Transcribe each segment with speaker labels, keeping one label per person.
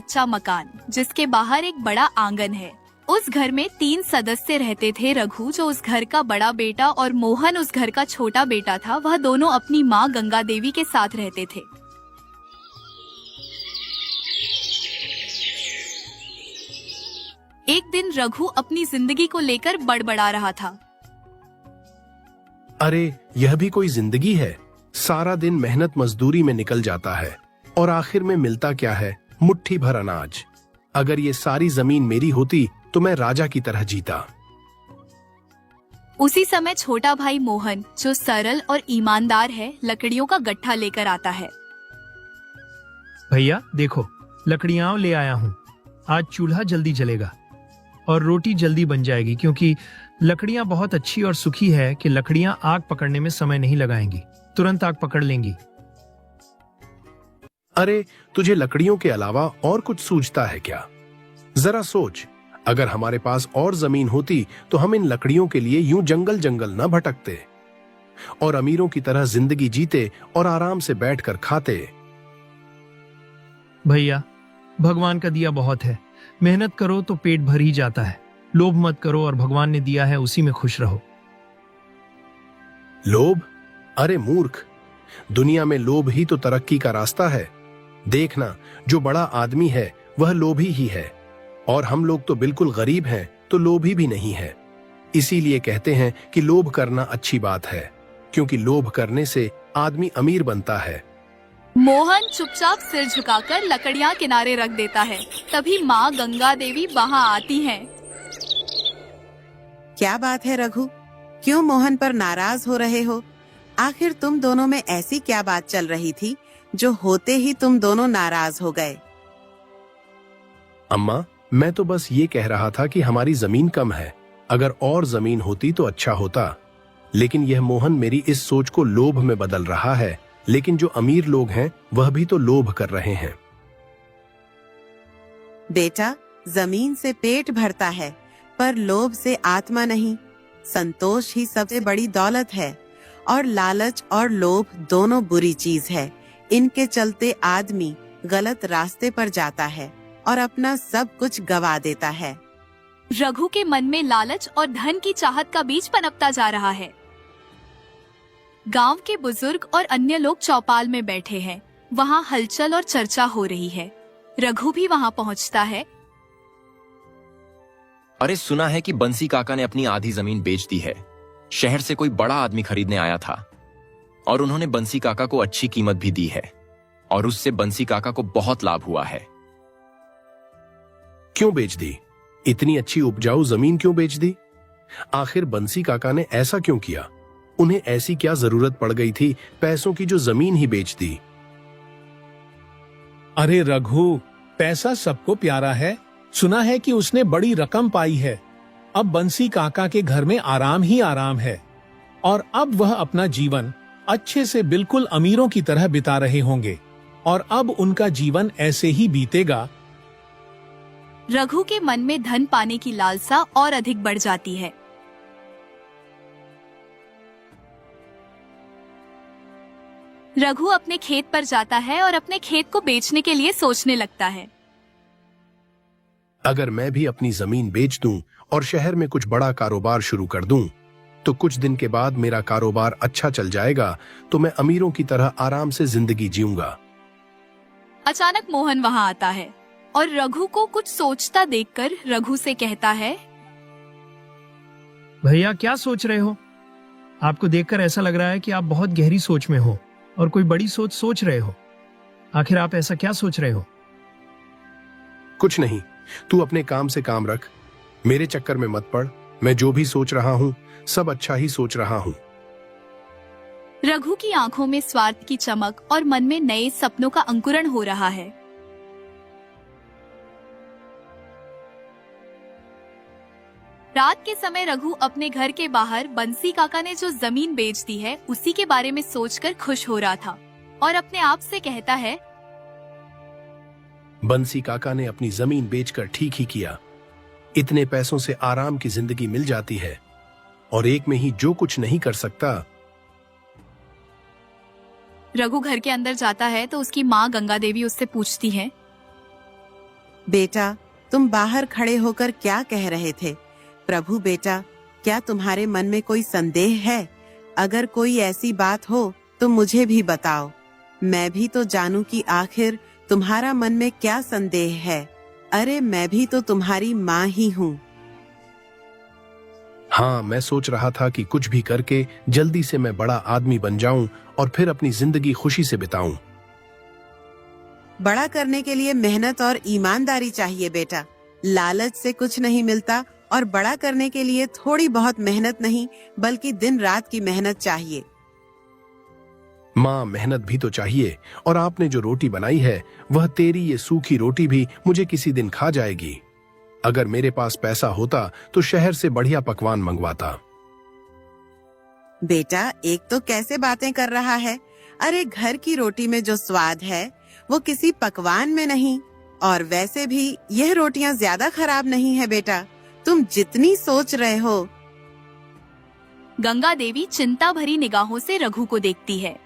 Speaker 1: कच्चा मकान जिसके बाहर एक बड़ा आंगन है। उस घर में 3 सदस्य रहते थे। रघु जो उस घर का बड़ा बेटा और मोहन उस घर का छोटा बेटा था, वह दोनों अपनी माँ गंगा देवी के साथ रहते थे। एक दिन रघु अपनी जिंदगी को लेकर बड़बड़ा रहा था।
Speaker 2: अरे यह भी कोई जिंदगी है। सारा दिन मेहनत मजदूरी में निकल जाता है और आखिर में मिलता क्या है, मुट्ठी भर अनाज। अगर ये सारी जमीन मेरी होती तो मैं राजा की तरह जीता।
Speaker 1: उसी समय छोटा भाई मोहन जो सरल और ईमानदार है, लकड़ियों का गट्ठा लेकर आता है।
Speaker 3: भैया देखो, लकड़ियां ले आया हूँ। आज चूल्हा जल्दी जलेगा और रोटी जल्दी बन जाएगी, क्योंकि लकड़ियां बहुत अच्छी और सूखी है कि लकड़ियां आग पकड़ने में समय नहीं लगाएंगी, तुरंत आग पकड़ लेंगी।
Speaker 2: अरे तुझे लकड़ियों के अलावा और कुछ सूझता है क्या? जरा सोच, अगर हमारे पास और जमीन होती तो हम इन लकड़ियों के लिए यूं जंगल जंगल न भटकते और अमीरों की तरह जिंदगी जीते और आराम से बैठकर खाते।
Speaker 3: भैया भगवान का दिया बहुत है, मेहनत करो तो पेट भर ही जाता है। लोभ मत करो और भगवान ने दिया है उसी में खुश रहो।
Speaker 2: लोभ? अरे मूर्ख, दुनिया में लोभ ही तो तरक्की का रास्ता है। देखना, जो बड़ा आदमी है वह लोभी ही है और हम लोग तो बिल्कुल गरीब हैं, तो लोभी भी नहीं है। इसीलिए कहते हैं कि लोभ करना अच्छी बात है, क्योंकि लोभ करने से आदमी अमीर बनता है।
Speaker 1: मोहन चुपचाप सिर झुकाकर लकड़ियां किनारे रख देता है। तभी माँ गंगा देवी वहाँ आती हैं।
Speaker 4: क्या बात है रघु, क्यों मोहन पर नाराज हो रहे हो? आखिर तुम दोनों में ऐसी क्या बात चल रही थी जो होते ही तुम दोनों नाराज हो गए?
Speaker 2: अम्मा, मैं तो बस ये कह रहा था कि हमारी जमीन कम है, अगर और जमीन होती तो अच्छा होता। लेकिन यह मोहन मेरी इस सोच को लोभ में बदल रहा है। लेकिन जो अमीर लोग हैं वह भी तो लोभ कर रहे हैं।
Speaker 4: बेटा, जमीन से पेट भरता है पर लोभ से आत्मा नहीं। संतोष ही सबसे बड़ी दौलत है और लालच और लोभ दोनों बुरी चीज है। इनके चलते आदमी गलत रास्ते पर जाता है और अपना सब कुछ गवा देता है।
Speaker 1: रघु के मन में लालच और धन की चाहत का बीज पनपता जा रहा है। गांव के बुजुर्ग और अन्य लोग चौपाल में बैठे हैं। वहाँ हलचल और चर्चा हो रही है। रघु भी वहाँ पहुँचता है।
Speaker 5: अरे सुना है कि बंसी काका ने अपनी आधी जमीन बेच दी है। शहर से कोई बड़ा आदमी खरीदने आया था और उन्होंने बंसी काका को अच्छी कीमत भी दी है और उससे बंसी काका को बहुत लाभ हुआ है।
Speaker 2: क्यों बेच दी? इतनी अच्छी उपजाऊ जमीन क्यों बेच दी? आखिर बंसी काका ने ऐसा क्यों किया? उन्हें ऐसी क्या जरूरत पड़ गई थी पैसों की जो जमीन ही बेच दी?
Speaker 6: अरे रघु, पैसा सबको प्यारा है। सुना है कि उसने बड़ी रकम पाई है। अब बंसी काका के घर में आराम ही आराम है और अब वह अपना जीवन अच्छे से बिल्कुल अमीरों की तरह बिता रहे होंगे और अब उनका जीवन ऐसे ही बीतेगा।
Speaker 1: रघु के मन में धन पाने की लालसा और अधिक बढ़ जाती है। रघु अपने खेत पर जाता है और अपने खेत को बेचने के लिए सोचने लगता है।
Speaker 2: अगर मैं भी अपनी जमीन बेच दूं और शहर में कुछ बड़ा कारोबार शुरू कर दूं, तो कुछ दिन के बाद मेरा कारोबार अच्छा चल जाएगा, तो मैं अमीरों की तरह आराम से जिंदगी जीऊंगा।
Speaker 1: अचानक मोहन वहाँ आता है और रघु को कुछ सोचता देखकर रघु से कहता है,
Speaker 3: भैया क्या सोच रहे हो? आपको देखकर ऐसा लग रहा है कि आप बहुत गहरी सोच में हो और कोई बड़ी सोच सोच रहे हो। आखिर आप ऐसा क्या सोच रहे हो?
Speaker 2: कुछ नहीं, तू अपने काम से काम रख, मेरे चक्कर में मत पड़। मैं जो भी सोच रहा हूँ सब अच्छा ही सोच रहा हूँ।
Speaker 1: रघु की आंखों में स्वार्थ की चमक और मन में नए सपनों का अंकुरण हो रहा है। रात के समय रघु अपने घर के बाहर बंसी काका ने जो जमीन बेच दी है उसी के बारे में सोचकर खुश हो रहा था और अपने आप से कहता है,
Speaker 2: बंसी काका ने अपनी जमीन बेचकर ठीक ही किया। इतने पैसों से आराम की जिंदगी मिल जाती है और एक में ही जो कुछ नहीं कर सकता।
Speaker 1: रघु घर के अंदर जाता है तो उसकी माँ गंगा देवी उससे पूछती है,
Speaker 4: बेटा, तुम बाहर खड़े होकर क्या कह रहे थे? प्रभु बेटा, क्या तुम्हारे मन में कोई संदेह है? अगर कोई ऐसी बात हो तो मुझे भी बताओ, मैं भी तो जानूं कि आखिर तुम्हारा मन में क्या संदेह है। अरे मैं भी तो तुम्हारी माँ ही हूँ।
Speaker 2: हाँ, मैं सोच रहा था कि कुछ भी करके जल्दी से मैं बड़ा आदमी बन जाऊं और फिर अपनी जिंदगी खुशी से बिताऊं।
Speaker 4: बड़ा करने के लिए मेहनत और ईमानदारी चाहिए बेटा। लालच से कुछ नहीं मिलता और बड़ा करने के लिए थोड़ी बहुत मेहनत नहीं बल्कि दिन रात की मेहनत चाहिए।
Speaker 2: माँ, मेहनत भी तो चाहिए, और आपने जो रोटी बनाई है वह तेरी ये सूखी रोटी भी मुझे किसी दिन खा जाएगी। अगर मेरे पास पैसा होता तो शहर से बढ़िया पकवान मंगवाता।
Speaker 4: बेटा, एक तो कैसे बातें कर रहा है? अरे घर की रोटी में जो स्वाद है वो किसी पकवान में नहीं। और वैसे भी यह रोटियां ज्यादा खराब नहीं है बेटा, तुम जितनी सोच रहे हो।
Speaker 1: गंगा देवी चिंता भरी निगाहों से रघु को देखती है।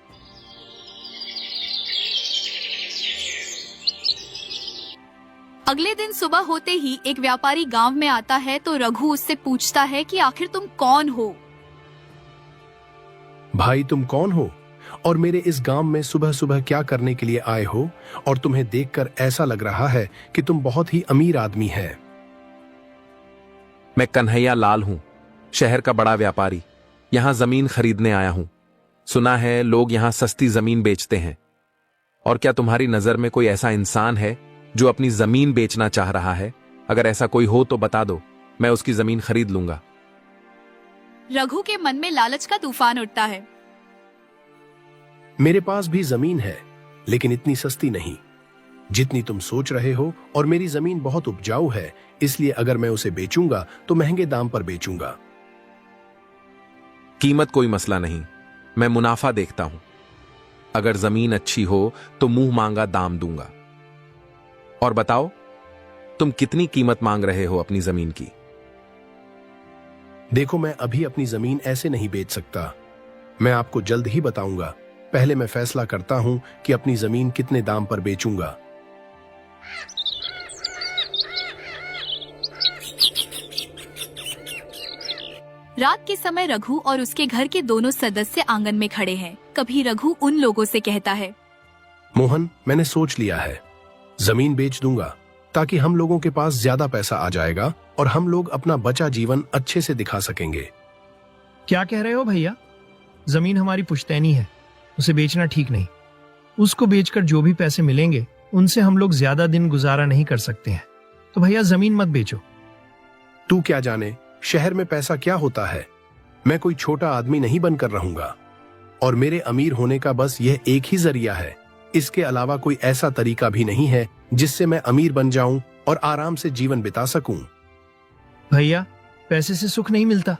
Speaker 1: अगले दिन सुबह होते ही एक व्यापारी गांव में आता है तो रघु उससे पूछता है कि आखिर तुम कौन हो?
Speaker 2: भाई, तुम कौन हो और मेरे इस गांव में सुबह सुबह क्या करने के लिए आए हो? और तुम्हें देखकर ऐसा लग रहा है कि तुम बहुत ही अमीर आदमी है।
Speaker 7: मैं कन्हैया लाल हूं, शहर का बड़ा व्यापारी। यहां जमीन खरीदने आया हूं। सुना है लोग यहां सस्ती जमीन बेचते हैं। और क्या तुम्हारी नजर में कोई ऐसा इंसान है जो अपनी जमीन बेचना चाह रहा है? अगर ऐसा कोई हो तो बता दो, मैं उसकी जमीन खरीद लूंगा।
Speaker 1: रघु के मन में लालच का तूफान उठता है।
Speaker 2: मेरे पास भी जमीन है, लेकिन इतनी सस्ती नहीं जितनी तुम सोच रहे हो, और मेरी जमीन बहुत उपजाऊ है, इसलिए अगर मैं उसे बेचूंगा तो महंगे दाम पर बेचूंगा।
Speaker 7: कीमत कोई मसला नहीं, मैं मुनाफा देखता हूं। अगर जमीन अच्छी हो तो मुंह मांगा दाम दूंगा। और बताओ, तुम कितनी कीमत मांग रहे हो अपनी जमीन की?
Speaker 2: देखो, मैं अभी अपनी जमीन ऐसे नहीं बेच सकता। मैं आपको जल्द ही बताऊंगा। पहले मैं फैसला करता हूं कि अपनी जमीन कितने दाम पर बेचूंगा।
Speaker 1: रात के समय रघु और उसके घर के दोनों सदस्य आंगन में खड़े हैं। कभी रघु उन लोगों से कहता है,
Speaker 2: मोहन, मैंने सोच लिया है, जमीन बेच दूंगा ताकि हम लोगों के पास ज्यादा पैसा आ जाएगा और हम लोग अपना बचा जीवन अच्छे से दिखा सकेंगे।
Speaker 3: क्या कह रहे हो भैया? जमीन हमारी पुश्तैनी है, उसे बेचना ठीक नहीं। उसको बेचकर जो भी पैसे मिलेंगे उनसे हम लोग ज्यादा दिन गुजारा नहीं कर सकते हैं। तो भैया जमीन मत बेचो।
Speaker 2: तू क्या जाने शहर में पैसा क्या होता है? मैं कोई छोटा आदमी नहीं बनकर रहूंगा, और मेरे अमीर होने का बस यह एक ही जरिया है। इसके अलावा कोई ऐसा तरीका भी नहीं है जिससे मैं अमीर बन जाऊं और आराम से जीवन बिता सकूं।
Speaker 3: भैया, पैसे से सुख नहीं मिलता।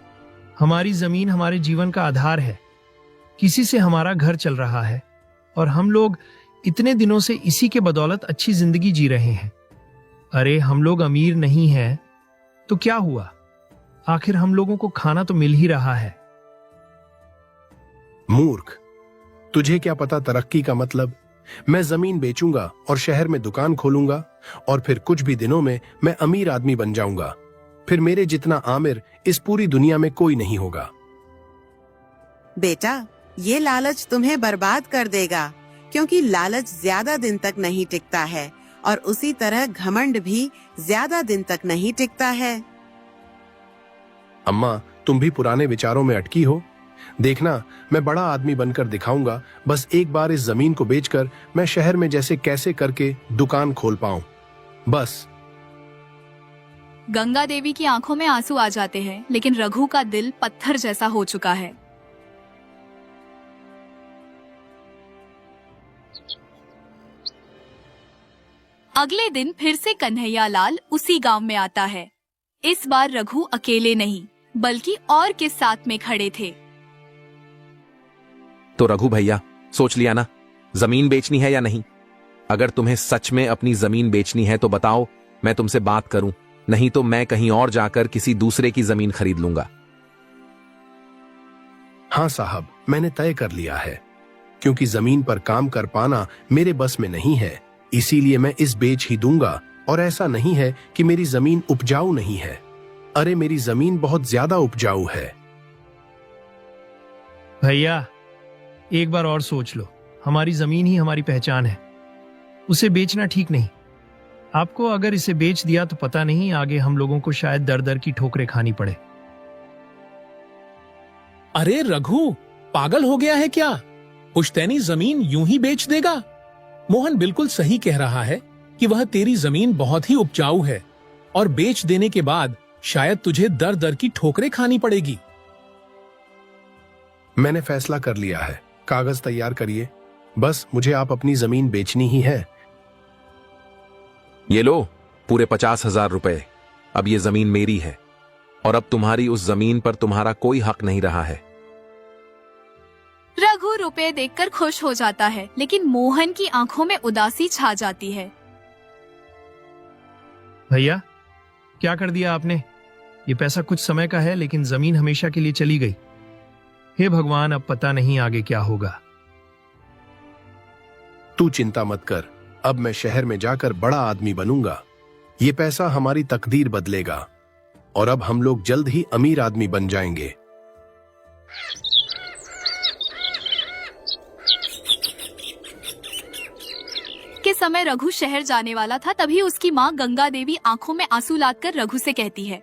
Speaker 3: हमारी जमीन हमारे जीवन का आधार है। किसी से हमारा घर चल रहा है और हम लोग इतने दिनों से इसी के बदौलत अच्छी जिंदगी जी रहे हैं। अरे हम लोग अमीर नहीं हैं तो क्या हुआ? आखिर हम लोगों को खाना तो मिल ही रहा है।
Speaker 2: मूर्ख, तुझे क्या पता तरक्की का मतलब? मैं जमीन बेचूंगा और शहर में दुकान खोलूंगा, और फिर कुछ भी दिनों में मैं अमीर आदमी बन जाऊंगा। फिर मेरे जितना आमिर इस पूरी दुनिया में कोई नहीं होगा।
Speaker 4: बेटा, ये लालच तुम्हें बर्बाद कर देगा, क्योंकि लालच ज्यादा दिन तक नहीं टिकता है और उसी तरह घमंड भी ज्यादा दिन तक नहीं टिकता है।
Speaker 2: अम्मा, तुम भी पुराने विचारों में अटकी हो। देखना, मैं बड़ा आदमी बनकर दिखाऊंगा। बस एक बार इस जमीन को बेचकर मैं शहर में जैसे कैसे करके दुकान खोल पाऊं, बस।
Speaker 1: गंगा देवी की आंखों में आंसू आ जाते हैं, लेकिन रघु का दिल पत्थर जैसा हो चुका है। अगले दिन फिर से कन्हैया लाल उसी गांव में आता है। इस बार रघु अकेले नहीं बल्कि और के साथ में खड़े थे।
Speaker 7: तो रघु भैया, सोच लिया ना, जमीन बेचनी है या नहीं? अगर तुम्हें सच में अपनी जमीन बेचनी है तो बताओ, मैं तुमसे बात करूं। नहीं तो मैं कहीं और जाकर किसी दूसरे की जमीन खरीद लूंगा।
Speaker 2: हाँ साहब, मैंने तय कर लिया है। क्योंकि जमीन पर काम कर पाना मेरे बस में नहीं है, इसीलिए मैं इस बेच ही दूंगा और ऐसा नहीं है कि मेरी जमीन उपजाऊ नहीं है। अरे मेरी जमीन बहुत ज्यादा उपजाऊ है।
Speaker 3: भैया, एक बार और सोच लो, हमारी जमीन ही हमारी पहचान है। उसे बेचना ठीक नहीं। आपको अगर इसे बेच दिया तो पता नहीं आगे हम लोगों को शायद दर दर की ठोकरें खानी पड़े।
Speaker 6: अरे रघु, पागल हो गया है क्या? पुश्तैनी जमीन यूं ही बेच देगा? मोहन बिल्कुल सही कह रहा है कि वह तेरी जमीन बहुत ही उपजाऊ है और बेच देने के बाद शायद तुझे दर दर की ठोकरें खानी पड़ेगी।
Speaker 2: मैंने फैसला कर लिया है। कागज तैयार करिए। बस मुझे आप अपनी जमीन बेचनी ही है।
Speaker 7: ये लो पूरे 50,000 रुपए। अब ये जमीन मेरी है और अब तुम्हारी उस जमीन पर तुम्हारा कोई हक नहीं रहा है।
Speaker 1: रघु रुपए देखकर खुश हो जाता है, लेकिन मोहन की आंखों में उदासी छा जाती है।
Speaker 3: भैया, क्या कर दिया आपने? ये पैसा कुछ समय का है, लेकिन जमीन हमेशा के लिए चली गई। हे भगवान, अब पता नहीं आगे क्या होगा।
Speaker 2: तू चिंता मत कर। अब मैं शहर में जाकर बड़ा आदमी बनूंगा। ये पैसा हमारी तकदीर बदलेगा और अब हम लोग जल्द ही अमीर आदमी बन जाएंगे।
Speaker 1: के समय रघु शहर जाने वाला था, तभी उसकी माँ गंगा देवी आंखों में आंसू लादकर रघु से कहती है,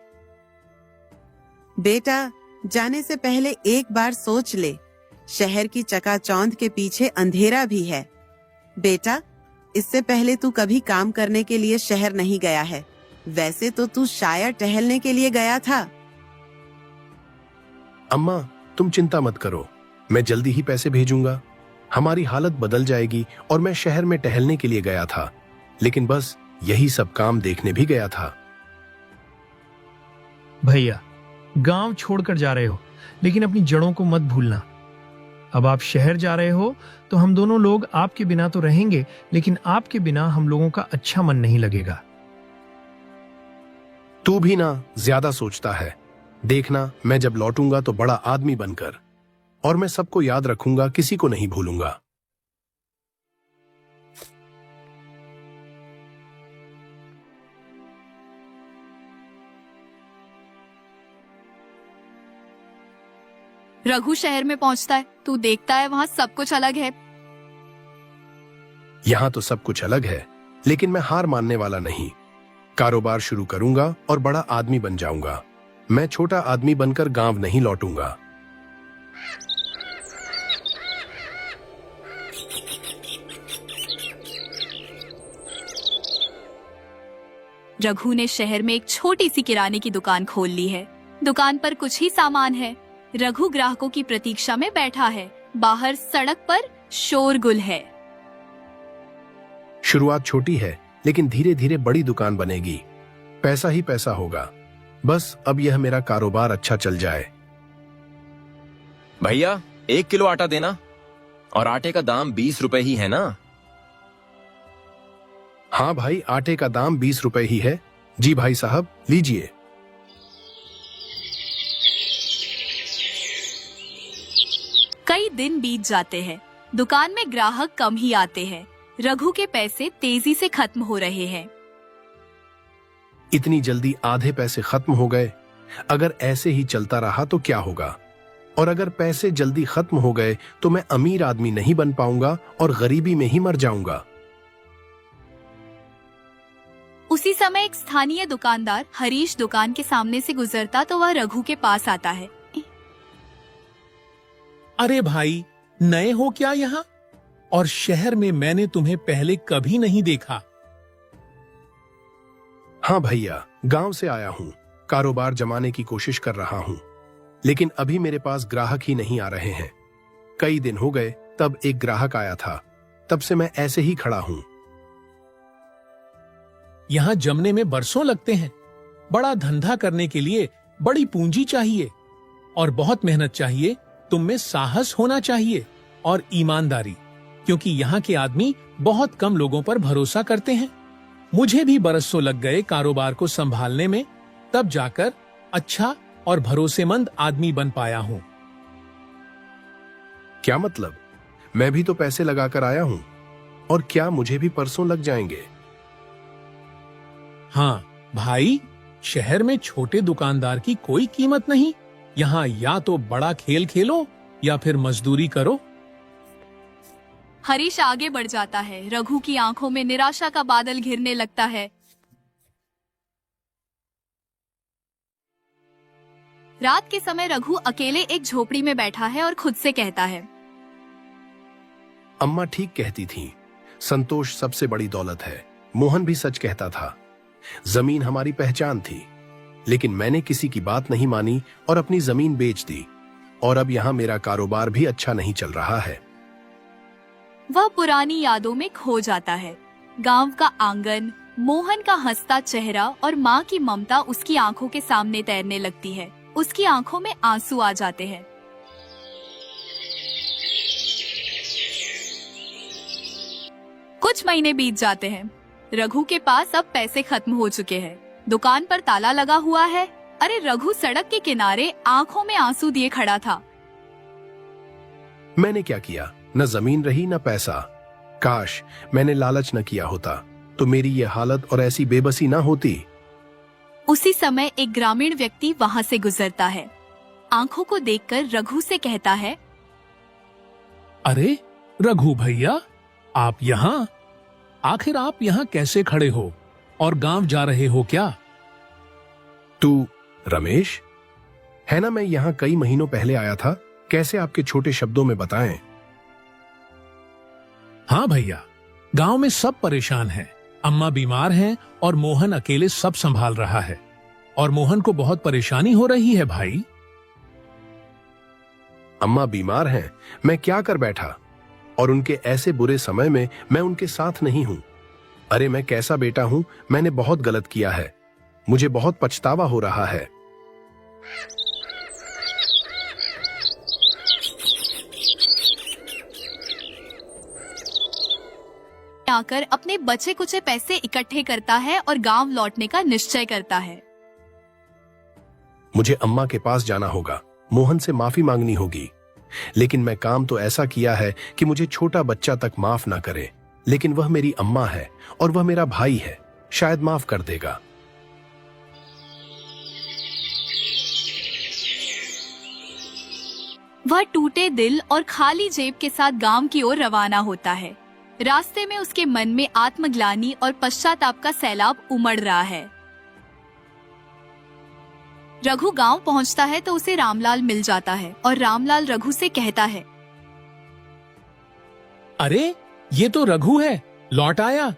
Speaker 4: बेटा, जाने से पहले एक बार सोच ले, शहर की चकाचौंध के पीछे अंधेरा भी है। बेटा, इससे पहले तू कभी काम करने के लिए शहर नहीं गया है। वैसे तो तू शायद टहलने के लिए गया था।
Speaker 2: अम्मा, तुम चिंता मत करो, मैं जल्दी ही पैसे भेजूंगा। हमारी हालत बदल जाएगी और मैं शहर में टहलने के लिए गया था, लेकिन बस यही सब काम देखने भी गया था।
Speaker 3: भैया, गांव छोड़कर जा रहे हो, लेकिन अपनी जड़ों को मत भूलना। अब आप शहर जा रहे हो तो हम दोनों लोग आपके बिना तो रहेंगे, लेकिन आपके बिना हम लोगों का अच्छा मन नहीं लगेगा।
Speaker 2: तू भी ना ज्यादा सोचता है। देखना, मैं जब लौटूंगा तो बड़ा आदमी बनकर, और मैं सबको याद रखूंगा, किसी को नहीं भूलूंगा।
Speaker 1: रघु शहर में पहुंचता है। तू देखता है वहाँ सब कुछ अलग है।
Speaker 2: यहाँ तो सब कुछ अलग है, लेकिन मैं हार मानने वाला नहीं। कारोबार शुरू करूंगा और बड़ा आदमी बन जाऊंगा। मैं छोटा आदमी बनकर गांव नहीं लौटूंगा।
Speaker 1: रघु ने शहर में एक छोटी सी किराने की दुकान खोल ली है। दुकान पर कुछ ही सामान है। रघु ग्राहकों की प्रतीक्षा में बैठा है। बाहर सड़क पर शोरगुल है।
Speaker 2: शुरुआत छोटी है, लेकिन धीरे धीरे बड़ी दुकान बनेगी। पैसा ही पैसा होगा। बस अब यह मेरा कारोबार अच्छा चल जाए।
Speaker 5: भैया, 1 किलो आटा देना। और आटे का दाम 20 रुपए ही है ना?
Speaker 2: हाँ भाई, आटे का दाम 20 रुपए ही है। जी भाई साहब, लीजिए।
Speaker 1: कई दिन बीत जाते हैं। दुकान में ग्राहक कम ही आते हैं। रघु के पैसे तेजी से खत्म हो रहे हैं।
Speaker 2: इतनी जल्दी आधे पैसे खत्म हो गए। अगर ऐसे ही चलता रहा तो क्या होगा? और अगर पैसे जल्दी खत्म हो गए तो मैं अमीर आदमी नहीं बन पाऊंगा और गरीबी में ही मर जाऊंगा।
Speaker 1: उसी समय एक स्थानीय दुकानदार हरीश दुकान के सामने से गुजरता तो वह रघु के पास आता है।
Speaker 6: अरे भाई, नए हो क्या यहाँ? और शहर में मैंने तुम्हें पहले कभी नहीं देखा।
Speaker 2: हाँ भैया, गांव से आया हूँ। कारोबार जमाने की कोशिश कर रहा हूँ, लेकिन अभी मेरे पास ग्राहक ही नहीं आ रहे हैं। कई दिन हो गए, तब एक ग्राहक आया था। तब से मैं ऐसे ही खड़ा हूँ।
Speaker 6: यहाँ जमने में बरसों लगते हैं। बड़ा धंधा करने के लिए बड़ी पूंजी चाहिए और बहुत मेहनत चाहिए। तुम में साहस होना चाहिए और ईमानदारी, क्योंकि यहाँ के आदमी बहुत कम लोगों पर भरोसा करते हैं। मुझे भी बरसों लग गए कारोबार को संभालने में, तब जाकर अच्छा और भरोसेमंद आदमी बन पाया हूँ।
Speaker 2: क्या मतलब? मैं भी तो पैसे लगाकर आया हूँ, और क्या मुझे भी परसों लग जाएंगे?
Speaker 6: हाँ भाई, शहर में छोटे दुकानदार की कोई कीमत नहीं। यहाँ या तो बड़ा खेल खेलो या फिर मजदूरी करो।
Speaker 1: हरीश आगे बढ़ जाता है। रघु की आंखों में निराशा का बादल घिरने लगता है। रात के समय रघु अकेले एक झोपड़ी में बैठा है और खुद से कहता है,
Speaker 2: अम्मा ठीक कहती थी, संतोष सबसे बड़ी दौलत है। मोहन भी सच कहता था। जमीन हमारी पहचान थी, लेकिन मैंने किसी की बात नहीं मानी और अपनी जमीन बेच दी। और अब यहाँ मेरा कारोबार भी अच्छा नहीं चल रहा है।
Speaker 1: वह पुरानी यादों में खो जाता है। गांव का आंगन, मोहन का हंसता चेहरा और माँ की ममता उसकी आंखों के सामने तैरने लगती है। उसकी आंखों में आंसू आ जाते हैं। कुछ महीने बीत जाते हैं। रघु के पास अब पैसे खत्म हो चुके हैं। दुकान पर ताला लगा हुआ है। अरे रघु सड़क के किनारे आंखों में आंसू दिए खड़ा था।
Speaker 2: मैंने क्या किया? न जमीन रही न पैसा। काश मैंने लालच न किया होता तो मेरी ये हालत और ऐसी बेबसी न होती।
Speaker 1: उसी समय एक ग्रामीण व्यक्ति वहां से गुजरता है। आंखों को देखकर रघु से कहता है,
Speaker 6: अरे रघु भैया, आप यहाँ? आखिर आप यहाँ कैसे खड़े हो और गांव जा रहे हो क्या?
Speaker 2: तू रमेश है ना? मैं यहाँ कई महीनों पहले आया था। कैसे आपके छोटे शब्दों में बताएं?
Speaker 6: हाँ भैया, गांव में सब परेशान हैं। अम्मा बीमार हैं और मोहन अकेले सब संभाल रहा है। और मोहन को बहुत परेशानी हो रही है भाई।
Speaker 2: अम्मा बीमार हैं, मैं क्या कर बैठा? और उनके ऐसे बुरे समय में मैं उनके साथ नहीं हूं। अरे मैं कैसा बेटा हूं? मैंने बहुत गलत किया है। मुझे बहुत पछतावा हो रहा है।
Speaker 1: आकर अपने बचे कुचे पैसे इकट्ठे करता है और गांव लौटने का निश्चय करता है।
Speaker 2: मुझे अम्मा के पास जाना होगा, मोहन से माफी मांगनी होगी। लेकिन मैं काम तो ऐसा किया है कि मुझे छोटा बच्चा तक माफ ना करे। लेकिन वह मेरी अम्मा है और वह मेरा भाई है, शायद माफ कर देगा।
Speaker 1: वह टूटे दिल और खाली जेब के साथ गांव की ओर रवाना होता है। रास्ते में उसके मन में आत्मग्लानि और पश्चाताप का सैलाब उमड़ रहा है। रघु गांव पहुंचता है तो उसे रामलाल मिल जाता है और रामलाल रघु से कहता है,
Speaker 6: अरे ये तो रघु है, लौट आया।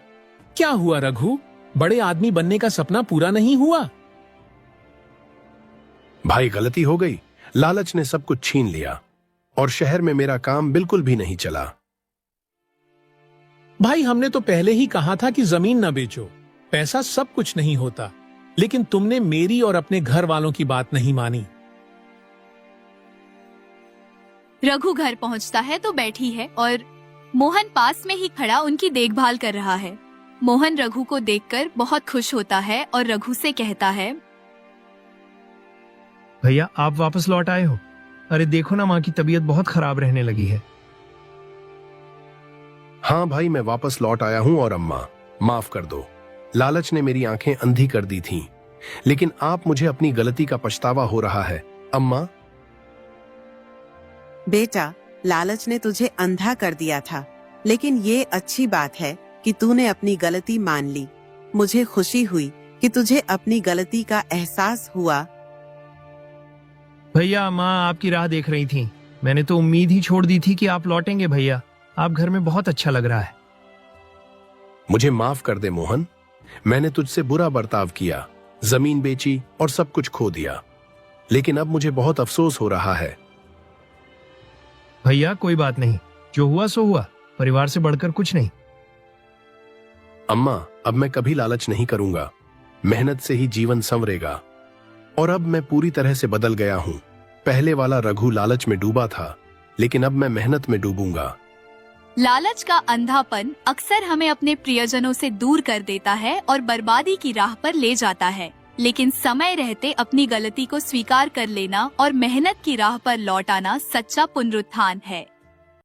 Speaker 6: क्या हुआ रघु? बड़े आदमी बनने का सपना पूरा नहीं हुआ?
Speaker 2: भाई गलती हो गई। लालच ने सब कुछ छीन लिया और शहर में मेरा काम बिल्कुल भी नहीं चला।
Speaker 6: भाई हमने तो पहले ही कहा था कि जमीन न बेचो, पैसा सब कुछ नहीं होता। लेकिन तुमने मेरी और अपने घर वालों की बात नहीं मानी।
Speaker 1: रघु घर पहुंचता है तो बैठी है और मोहन पास में ही खड़ा उनकी देखभाल कर रहा है। मोहन रघु को देखकर बहुत खुश होता है और रघु से कहता है,
Speaker 3: भैया आप वापस लौट आए हो। अरे देखो ना, माँ की तबीयत बहुत खराब रहने लगी है।
Speaker 2: हाँ भाई, मैं वापस लौट आया हूं और अम्मा माफ कर दो। लालच ने मेरी आंखें अंधी कर दी थीं, लेकिन आप मुझे अपनी गलती का पछतावा हो रहा है। अम्मा।
Speaker 4: बेटा, लालच ने तुझे अंधा कर दिया था, लेकिन ये अच्छी बात है कि तूने अपनी गलती मान ली। मुझे खुशी हुई कि तुझे अपनी गलती का एहसास हुआ।
Speaker 3: भैया माँ आपकी राह देख रही थी। मैंने तो उम्मीद ही छोड़ दी थी कि आप लौटेंगे। भैया आप घर में बहुत अच्छा लग रहा है।
Speaker 2: मुझे माफ कर दे मोहन, मैंने तुझसे बुरा बर्ताव किया, जमीन बेची और सब कुछ खो दिया। लेकिन अब मुझे बहुत अफसोस हो रहा है।
Speaker 3: भैया कोई बात नहीं, जो हुआ सो हुआ, परिवार से बढ़कर कुछ नहीं।
Speaker 2: अम्मा, अब मैं कभी लालच नहीं करूंगा। मेहनत से ही जीवन संवरेगा। और अब मैं पूरी तरह से बदल गया हूं। पहले वाला रघु लालच में डूबा था, लेकिन अब मैं मेहनत में डूबूंगा।
Speaker 1: लालच का अंधापन अक्सर हमें अपने प्रियजनों से दूर कर देता है और बर्बादी की राह पर ले जाता है। लेकिन समय रहते अपनी गलती को स्वीकार कर लेना और मेहनत की राह पर लौट आना सच्चा पुनरुत्थान है।